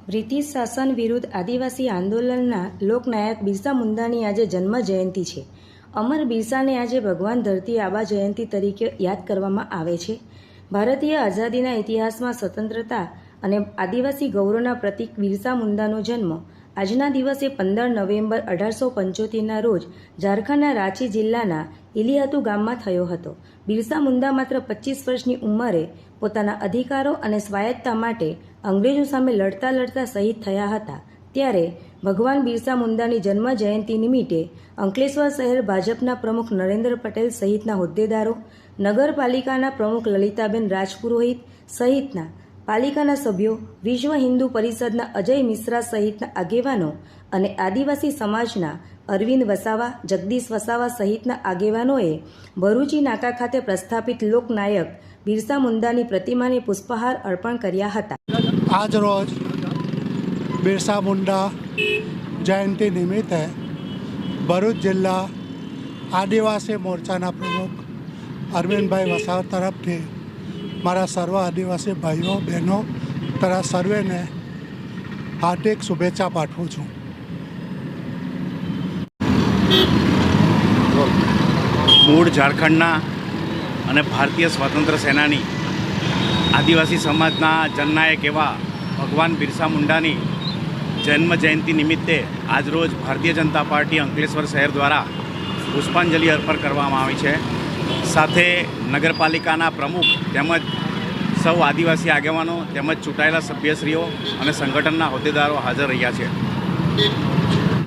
British શાસન વિરુદ્ધ આદિવાસી આંદોલનના લોકનાયક બિરસા મુંડાની આજે જન્મ જયંતિ છે. અમર બિરસાને આજે ભગવાન ધરતી આબા જયંતિ તરીકે યાદ કરવામાં આવે છે. ભારતીય આઝાદીના ઇતિહાસમાં સ્વતંત્રતા અને આદિવાસી ગૌરવના પ્રતીક બિરસા મુંડાનો જન્મ આજના દિવસે 15 નવેમ્બર 1875ના રોજ ઝારખંડના રાંચી જિલ્લાના ઇલિયાતુ ગામમાં થયો હતો. બિરસા મુંડા માત્ર 25 વર્ષની ઉંમરે પોતાના અધિકારો અને સ્વાયત્તતા માટે અંગ્રેજો સામે લડતા લડતા શહીદ થયા હતા. ત્યારે ભગવાન બિરસા મુંડાની જન્મ જયંતિ નિમિત્તે અંકલેશ્વર શહેર ભાજપના પ્રમુખ નરેન્દ્ર પટેલ સહિતના હોદ્દેદારો, નગરપાલિકાના પ્રમુખ લલિતાબેન રાજપુરોહિત સહિતના પાલિકાના સભ્યો, વિશ્વ હિન્દુ પરિષદના અજય મિશ્રા સહિતના આગેવાનો અને આદિવાસી સમાજના અરવિંદ વસાવા, જગદીશ વસાવા સહિતના આગેવાનોએ ભરૂચી નાકા ખાતે પ્રસ્થાપિત લોકનાયક બિરસા મુંડાની પ્રતિમાને પુષ્પહાર અર્પણ કર્યા હતા. આજ રોજ બિરસા મુંડા જયંતિ નિમિત્તે ભરૂચ જિલ્લા આદિવાસી મોરચાના પ્રમુખ અરવિંદભાઈ વસાવા તરફથી મારા સર્વ આદિવાસી ભાઈઓ બહેનો તથા સર્વેને હાર્દિક શુભેચ્છા પાઠવું છું. મૂળ ઝારખંડના અને ભારતીય સ્વાતંત્ર્ય સેનાની આદિવાસી સમાજના જનનાયક એવા ભગવાન બિરસા મુંડાની જન્મ જયંતિ નિમિત્તે આજરોજ ભારતીય જનતા પાર્ટી અંકલેશ્વર શહેર દ્વારા પુષ્પાંજલિ અર્પણ કરવામાં આવી છે. સાથે નગરપાલિકાના પ્રમુખ તેમજ સૌ આદિવાસી આગેવાનો તેમજ ચૂંટાયેલા સભ્યશ્રીઓ અને સંગઠનના હોદ્દેદારો હાજર રહ્યા છે.